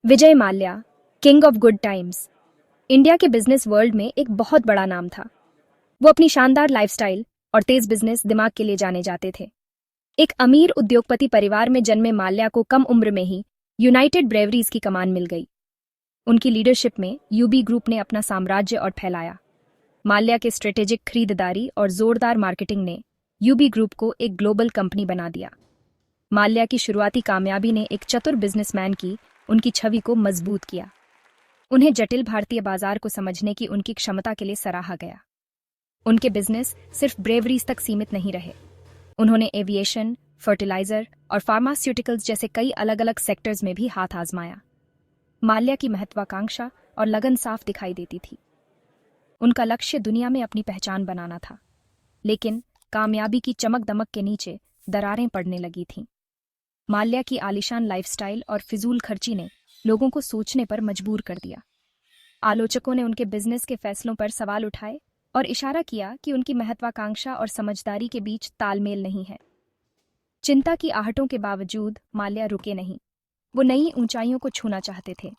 Vijay Mallya, king of good times, India के business world में एक बहुत बड़ा नाम था। वो अपनी शानदार लाइफस्टाइल और तेज बिजनेस दिमाग के लिए जाने जाते थे। एक अमीर उद्योगपति परिवार में जन्मे माल्या को कम उम्र में ही यूनाइटेड ब्रेवरीज की कमान मिल गई। उनकी लीडरशिप में यूबी ग्रुप ने अपना साम्राज्य और फैलाया। माल्या के स्ट्रेटेजिक खरीदारी और जोरदार मार्केटिंग ने यूबी ग्रुप को एक ग्लोबल कंपनी बना दिया। माल्या की शुरुआती कामयाबी ने एक चतुर बिजनेसमैन की उनकी छवि को मजबूत किया। उन्हें जटिल भारतीय बाजार को समझने की उनकी क्षमता के लिए सराहा गया। उनके बिजनेस सिर्फ ब्रेवरीज तक सीमित नहीं रहे। उन्होंने एविएशन, फर्टिलाइजर और फार्मास्यूटिकल्स जैसे कई अलग अलग सेक्टर्स में भी हाथ आजमाया। माल्या की महत्वाकांक्षा और लगन साफ दिखाई देती थी। उनका लक्ष्य दुनिया में अपनी पहचान बनाना था, लेकिन कामयाबी की चमक दमक के नीचे दरारें पड़ने लगी थीं। माल्या की आलीशान लाइफस्टाइल और फिजूल खर्ची ने लोगों को सोचने पर मजबूर कर दिया। आलोचकों ने उनके बिजनेस के फैसलों पर सवाल उठाए और इशारा किया कि उनकी महत्वाकांक्षा और समझदारी के बीच तालमेल नहीं है। चिंता की आहटों के बावजूद माल्या रुके नहीं। वो नई ऊंचाइयों को छूना चाहते थे।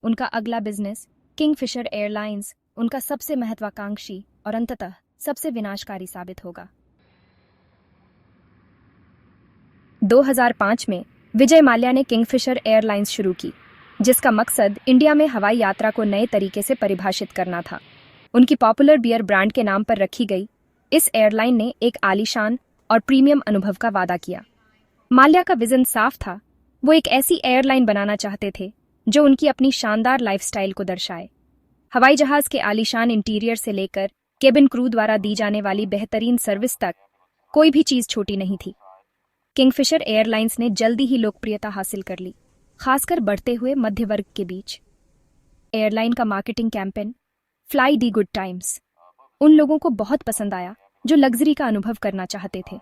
उनका अगला बिजनेस किंगफिशर एयरलाइंस उनका सबसे महत्वाकांक्षी और अंततः सबसे विनाशकारी साबित होगा। 2005 में विजय माल्या ने किंगफिशर एयरलाइंस शुरू की, जिसका मकसद इंडिया में हवाई यात्रा को नए तरीके से परिभाषित करना था। उनकी पॉपुलर बियर ब्रांड के नाम पर रखी गई इस एयरलाइन ने एक आलीशान और प्रीमियम अनुभव का वादा किया। माल्या का विजन साफ था। वो एक ऐसी एयरलाइन बनाना चाहते थे जो उनकी अपनी शानदार लाइफस्टाइल को दर्शाए। हवाई जहाज के आलीशान इंटीरियर से लेकर केबिन क्रू द्वारा दी जाने वाली बेहतरीन सर्विस तक कोई भी चीज छोटी नहीं थी। किंगफिशर एयरलाइंस ने जल्दी ही लोकप्रियता हासिल कर ली, खासकर बढ़ते हुए मध्य वर्ग के बीच। एयरलाइन का मार्केटिंग कैंपेन फ्लाई दी गुड टाइम्स उन लोगों को बहुत पसंद आया जो लग्जरी का अनुभव करना चाहते थे।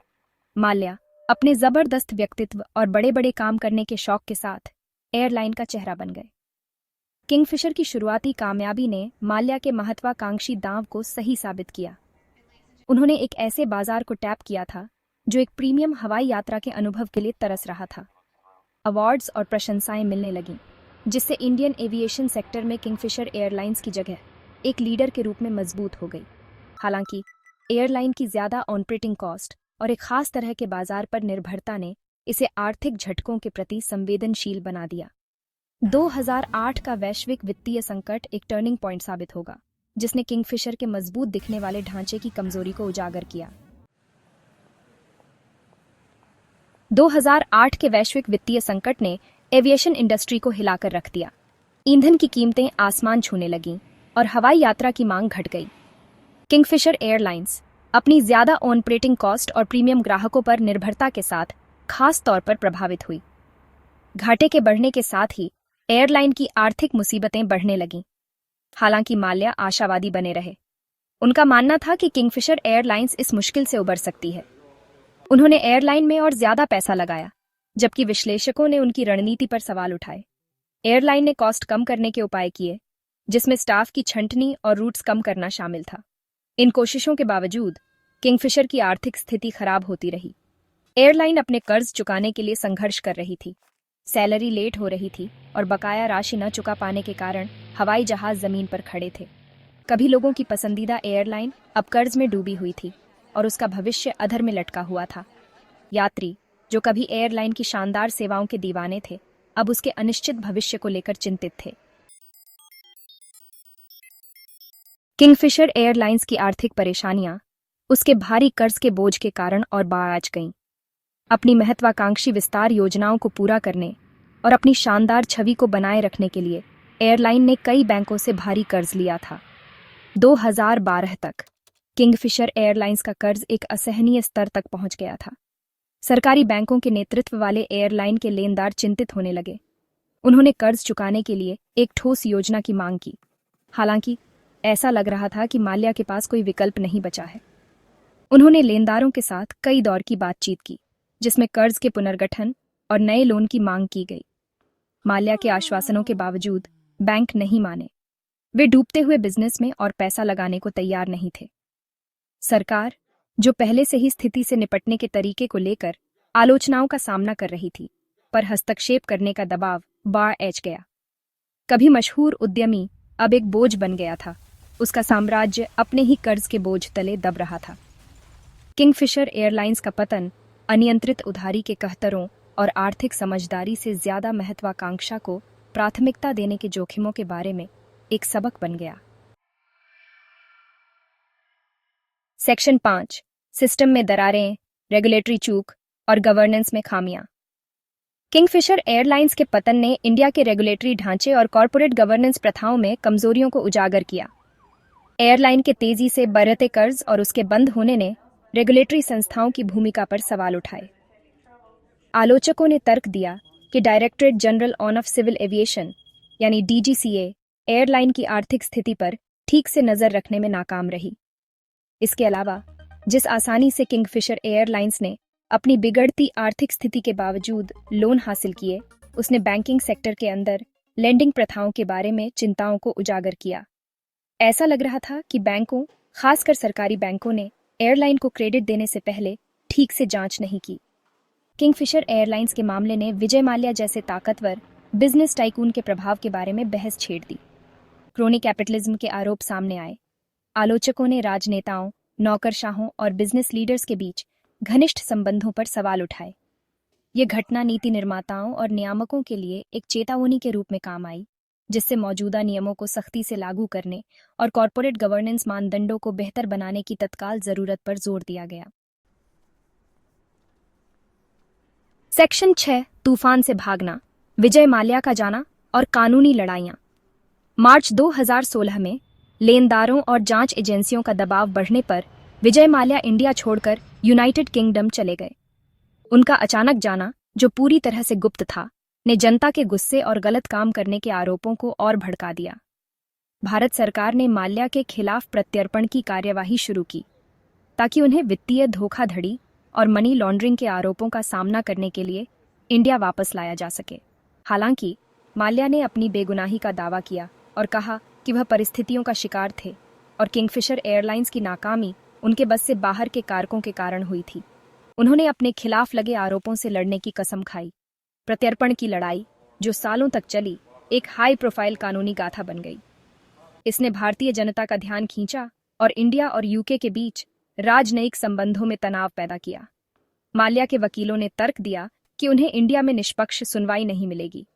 माल्या अपने जबरदस्त व्यक्तित्व और बड़े बड़े काम करने के शौक के साथ एयरलाइन का चेहरा बन गए। किंगफिशर की शुरुआती कामयाबी ने माल्या के महत्वाकांक्षी दांव को सही साबित किया। उन्होंने एक ऐसे बाजार को टैप किया था जो एक प्रीमियम हवाई यात्रा के अनुभव के लिए तरस रहा था। अवार्ड्स और प्रशंसाएं मिलने लगीं, जिससे इंडियन एविएशन सेक्टर में किंगफिशर एयरलाइंस की जगह एक लीडर के रूप में मजबूत हो गई। हालांकि एयरलाइन की ज्यादा ऑपरेटिंग कॉस्ट और एक खास तरह के बाजार पर निर्भरता ने इसे आर्थिक झटकों के प्रति संवेदनशील बना दिया। 2008 का वैश्विक वित्तीय संकट एक टर्निंग पॉइंट साबित होगा, जिसने किंगफिशर के मजबूत दिखने वाले ढांचे की कमजोरी को उजागर किया। 2008 के वैश्विक वित्तीय संकट ने एविएशन इंडस्ट्री को हिलाकर रख दिया। ईंधन की कीमतें आसमान छूने लगीं और हवाई यात्रा की मांग घट गई। किंगफिशर एयरलाइंस अपनी ज्यादा ऑपरेटिंग कॉस्ट और प्रीमियम ग्राहकों पर निर्भरता के साथ खास तौर पर प्रभावित हुई। घाटे के बढ़ने के साथ ही एयरलाइन की आर्थिक मुसीबतें बढ़ने लगीं। हालांकि माल्या आशावादी बने रहे। उनका मानना था कि किंगफिशर एयरलाइंस इस मुश्किल से उबर सकती है। उन्होंने एयरलाइन में और ज्यादा पैसा लगाया, जबकि विश्लेषकों ने उनकी रणनीति पर सवाल उठाए। एयरलाइन ने कॉस्ट कम करने के उपाय किए, जिसमें स्टाफ की छंटनी और रूट्स कम करना शामिल था। इन कोशिशों के बावजूद किंगफिशर की आर्थिक स्थिति खराब होती रही। एयरलाइन अपने कर्ज चुकाने के लिए संघर्ष कर रही थी। सैलरी लेट हो रही थी और बकाया राशि न चुका पाने के कारण हवाई जहाज जमीन पर खड़े थे। कभी लोगों की पसंदीदा एयरलाइन अब कर्ज में डूबी हुई थी और उसका भविष्य अधर में लटका हुआ था। यात्री जो कभी एयरलाइन की शानदार सेवाओं के दीवाने थे, अब उसके अनिश्चित भविष्य को लेकर चिंतित थे। किंगफिशर एयरलाइंस की आर्थिक परेशानियां उसके भारी कर्ज के बोझ के कारण और बढ़ गईं। अपनी महत्वाकांक्षी विस्तार योजनाओं को पूरा करने और अपनी शानदार छवि को बनाए रखने के लिए एयरलाइन ने कई बैंकों से भारी कर्ज लिया था। 2012 तक किंगफिशर एयरलाइंस का कर्ज एक असहनीय स्तर तक पहुंच गया था। सरकारी बैंकों के नेतृत्व वाले एयरलाइन के लेनदार चिंतित होने लगे। उन्होंने कर्ज चुकाने के लिए एक ठोस योजना की मांग की। हालांकि ऐसा लग रहा था कि माल्या के पास कोई विकल्प नहीं बचा है। उन्होंने लेनदारों के साथ कई दौर की बातचीत की, जिसमें कर्ज के पुनर्गठन और नए लोन की मांग की गई। माल्या के आश्वासनों के बावजूद बैंक नहीं माने। वे डूबते हुए बिजनेस में और पैसा लगाने को तैयार नहीं थे। सरकार, जो पहले से ही स्थिति से निपटने के तरीके को लेकर आलोचनाओं का सामना कर रही थी, पर हस्तक्षेप करने का दबाव बढ़ गया। कभी मशहूर उद्यमी अब एक बोझ बन गया था। उसका साम्राज्य अपने ही कर्ज के बोझ तले दब रहा था। किंगफिशर एयरलाइंस का पतन अनियंत्रित उधारी के कहतरों और आर्थिक समझदारी से ज्यादा महत्वाकांक्षा को प्राथमिकता देने के जोखिमों के बारे में एक सबक बन गया। सेक्शन 5, सिस्टम में दरारें, रेगुलेटरी चूक और गवर्नेंस में खामियां। किंगफिशर एयरलाइंस के पतन ने इंडिया के रेगुलेटरी ढांचे और कॉरपोरेट गवर्नेंस प्रथाओं में कमजोरियों को उजागर किया। एयरलाइन के तेजी से बढ़ते कर्ज और उसके बंद होने ने रेगुलेटरी संस्थाओं की भूमिका पर सवाल उठाए। आलोचकों ने तर्क दिया कि Directorate General of Civil Aviation यानी डीजीसीए एयरलाइन की आर्थिक स्थिति पर ठीक से नजर रखने में नाकाम रही। इसके अलावा जिस आसानी से किंगफिशर एयरलाइंस ने अपनी बिगड़ती आर्थिक स्थिति के बावजूद लोन हासिल किए, उसने बैंकिंग सेक्टर के अंदर लेंडिंग प्रथाओं के बारे में चिंताओं को उजागर किया। ऐसा लग रहा था कि बैंकों, खासकर सरकारी बैंकों ने एयरलाइन को क्रेडिट देने से पहले ठीक से जांच नहीं की। किंगफिशर एयरलाइंस के मामले ने विजय माल्या जैसे ताकतवर बिजनेस टाइकून के प्रभाव के बारे में बहस छेड़ दी। क्रोनी कैपिटलिज्म के आरोप सामने आए। आलोचकों ने राजनेताओं, नौकरशाहों और बिजनेस लीडर्स के बीच घनिष्ठ संबंधों पर सवाल उठाए। ये घटना नीति निर्माताओं और नियामकों के लिए एक चेतावनी के रूप में काम आई, जिससे मौजूदा नियमों को सख्ती से लागू करने और कॉरपोरेट गवर्नेंस मानदंडों को बेहतर बनाने की तत्काल जरूरत पर जोर दिया गया। सेक्शन 6, तूफान से भागना, विजय माल्या का जाना और कानूनी लड़ाइयां। मार्च 2016 में लेनदारों और जांच एजेंसियों का दबाव बढ़ने पर विजय माल्या इंडिया छोड़कर यूनाइटेड किंगडम चले गए। उनका अचानक जाना, जो पूरी तरह से गुप्त था, ने जनता के गुस्से और गलत काम करने के आरोपों को और भड़का दिया। भारत सरकार ने माल्या के खिलाफ प्रत्यर्पण की कार्यवाही शुरू की ताकि उन्हें वित्तीय धोखाधड़ी और मनी लॉन्ड्रिंग के आरोपों का सामना करने के लिए इंडिया वापस लाया जा सके। हालांकि माल्या ने अपनी बेगुनाही का दावा किया और कहा कि वह परिस्थितियों का शिकार थे और किंगफिशर एयरलाइंस की नाकामी उनके बस से बाहर के कारकों के कारण हुई थी। उन्होंने अपने खिलाफ लगे आरोपों से लड़ने की कसम खाई। प्रत्यर्पण की लड़ाई, जो सालों तक चली, एक हाई प्रोफाइल कानूनी गाथा बन गई। इसने भारतीय जनता का ध्यान खींचा और इंडिया और यूके के बीच राजनयिक संबंधों में तनाव पैदा किया। माल्या के वकीलों ने तर्क दिया कि उन्हें इंडिया में निष्पक्ष सुनवाई नहीं मिलेगी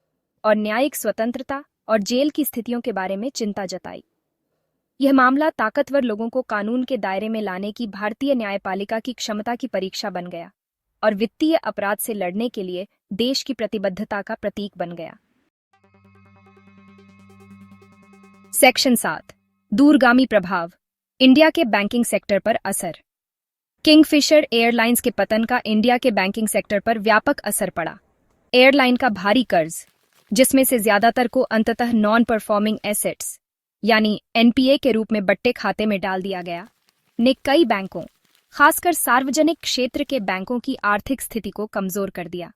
और न्यायिक स्वतंत्रता और जेल की स्थितियों के बारे में चिंता जताई। यह मामला ताकतवर लोगों को कानून के दायरे में लाने की भारतीय न्यायपालिका की क्षमता की परीक्षा बन गया और वित्तीय अपराध से लड़ने के लिए देश की प्रतिबद्धता का प्रतीक बन गया। सेक्शन 7, दूरगामी प्रभाव, इंडिया के बैंकिंग सेक्टर पर असर। किंगफिशर एयरलाइंस के पतन का इंडिया के बैंकिंग सेक्टर पर व्यापक असर पड़ा। एयरलाइन का भारी कर्ज, जिसमें से ज्यादातर को अंततः नॉन परफॉर्मिंग एसेट्स यानी एनपीए के रूप में बट्टे खाते में डाल दिया गया, ने कई बैंकों, खासकर सार्वजनिक क्षेत्र के बैंकों की आर्थिक स्थिति को कमजोर कर दिया।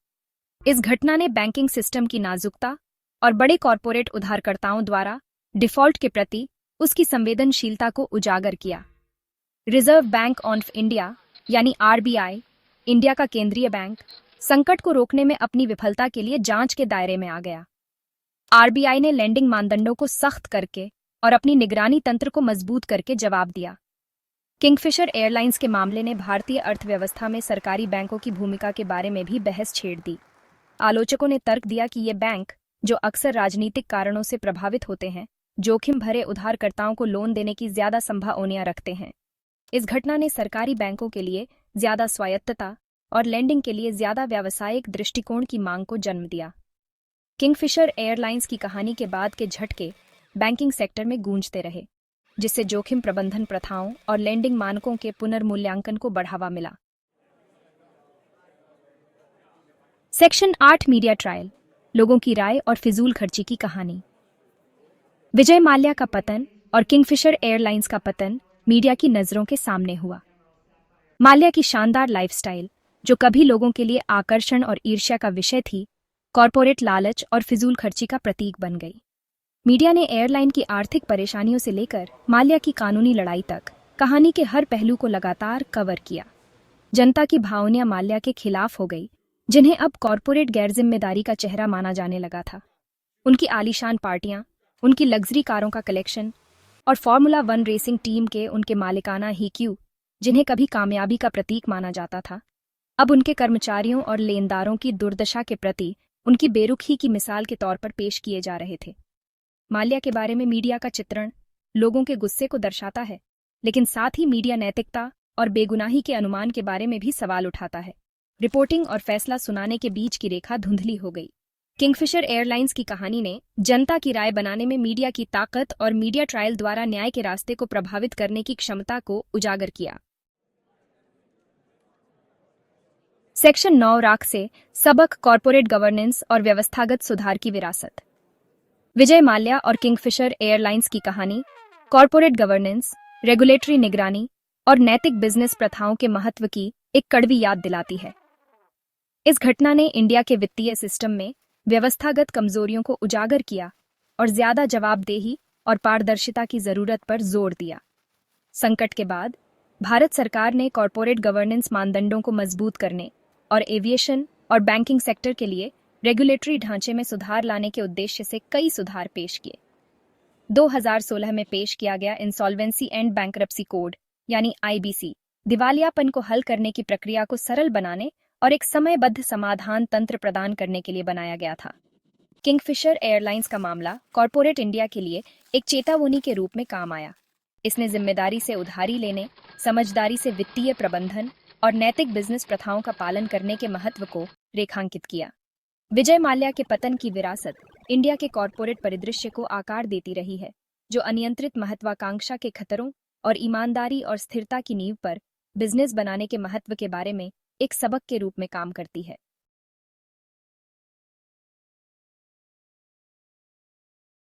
इस घटना ने बैंकिंग सिस्टम की नाजुकता और बड़े कॉरपोरेट उधारकर्ताओं द्वारा डिफॉल्ट के प्रति उसकी संवेदनशीलता को उजागर किया। रिजर्व बैंक ऑफ इंडिया यानी आरबीआई, इंडिया का केंद्रीय बैंक, संकट को रोकने में अपनी विफलता के लिए जांच के दायरे में आ गया। आरबीआई ने लेंडिंग मानदंडों को सख्त करके और अपनी निगरानी तंत्र को मजबूत करके जवाब दिया। किंगफिशर एयरलाइंस के मामले ने भारतीय अर्थव्यवस्था में सरकारी बैंकों की भूमिका के बारे में भी बहस छेड़ दी। आलोचकों ने तर्क दिया कि ये बैंक, जो अक्सर राजनीतिक कारणों से प्रभावित होते हैं, जोखिम भरे उधारकर्ताओं को लोन देने की ज्यादा संभावनाएं रखते हैं। इस घटना ने सरकारी बैंकों के लिए ज्यादा स्वायत्तता और लेंडिंग के लिए ज्यादा व्यावसायिक दृष्टिकोण की मांग को जन्म दिया। किंगफिशर एयरलाइंस की कहानी के बाद के झटके बैंकिंग सेक्टर में गूंजते रहे, जिससे जोखिम प्रबंधन प्रथाओं और लेंडिंग मानकों के पुनर्मूल्यांकन को बढ़ावा मिला। सेक्शन 8, मीडिया ट्रायल, लोगों की राय और फिजूल खर्ची की कहानी। विजय माल्या का पतन और किंगफिशर एयरलाइंस का पतन मीडिया की नजरों के सामने हुआ। माल्या की शानदार लाइफस्टाइल, जो कभी लोगों के लिए आकर्षण और ईर्ष्या का विषय थी, कॉरपोरेट लालच और फिजूल खर्ची का प्रतीक बन गई। मीडिया ने एयरलाइन की आर्थिक परेशानियों से लेकर माल्या की कानूनी लड़ाई तक कहानी के हर पहलू को लगातार कवर किया। जनता की भावनाएं माल्या के खिलाफ हो गई, जिन्हें अब कॉरपोरेट गैरजिम्मेदारी का चेहरा माना जाने लगा था। उनकी आलीशान पार्टियां, उनकी लग्जरी कारों का कलेक्शन और फॉर्मूला 1 रेसिंग टीम के उनके मालिकाना हीक्यू, जिन्हें कभी कामयाबी का प्रतीक माना जाता था, अब उनके कर्मचारियों और लेनदारों की दुर्दशा के प्रति उनकी बेरुखी की मिसाल के तौर पर पेश किए जा रहे थे। माल्या के बारे में मीडिया का चित्रण लोगों के गुस्से को दर्शाता है, लेकिन साथ ही मीडिया नैतिकता और बेगुनाही के अनुमान के बारे में भी सवाल उठाता है। रिपोर्टिंग और फैसला सुनाने के बीच की रेखा धुंधली हो गई। किंगफिशर एयरलाइंस की कहानी ने जनता की राय बनाने में मीडिया की ताकत और मीडिया ट्रायल द्वारा न्याय के रास्ते को प्रभावित करने की क्षमता को उजागर किया। सेक्शन 9 राख से सबक कॉरपोरेट गवर्नेंस और व्यवस्थागत सुधार की विरासत। विजय माल्या और किंगफिशर एयरलाइंस की कहानी कॉरपोरेट गवर्नेंस, रेगुलेटरी निगरानी और नैतिक बिजनेस प्रथाओं के महत्व की एक कड़वी याद दिलाती है। इस घटना ने इंडिया के वित्तीय सिस्टम में व्यवस्थागत कमजोरियों को उजागर किया और ज्यादा जवाबदेही और पारदर्शिता की जरूरत पर जोर दिया। संकट के बाद भारत सरकार ने कॉरपोरेट गवर्नेंस मानदंडों को मजबूत करने और एविएशन और बैंकिंग सेक्टर के लिए रेगुलेटरी ढांचे में सुधार लाने के उद्देश्य से कई सुधार पेश किए। 2016 में पेश किया गया इंसॉल्वेंसी एंड बैंकरप्सी कोड यानी आईबीसी दिवालियापन को हल करने की प्रक्रिया को सरल बनाने और एक समयबद्ध समाधान तंत्र प्रदान करने के लिए बनाया गया था। किंगफिशर एयरलाइंस का मामला कॉरपोरेट इंडिया के लिए एक चेतावनी के रूप में काम आया। इसने जिम्मेदारी से उधारी लेने, समझदारी से वित्तीय प्रबंधन और नैतिक बिजनेस प्रथाओं का पालन करने के महत्व को रेखांकित किया। विजय माल्या के पतन की विरासत इंडिया के कॉरपोरेट परिदृश्य को आकार देती रही है, जो अनियंत्रित महत्वाकांक्षा के खतरों और ईमानदारी और स्थिरता की नींव पर बिजनेस बनाने के महत्व के बारे में एक सबक के रूप में काम करती है।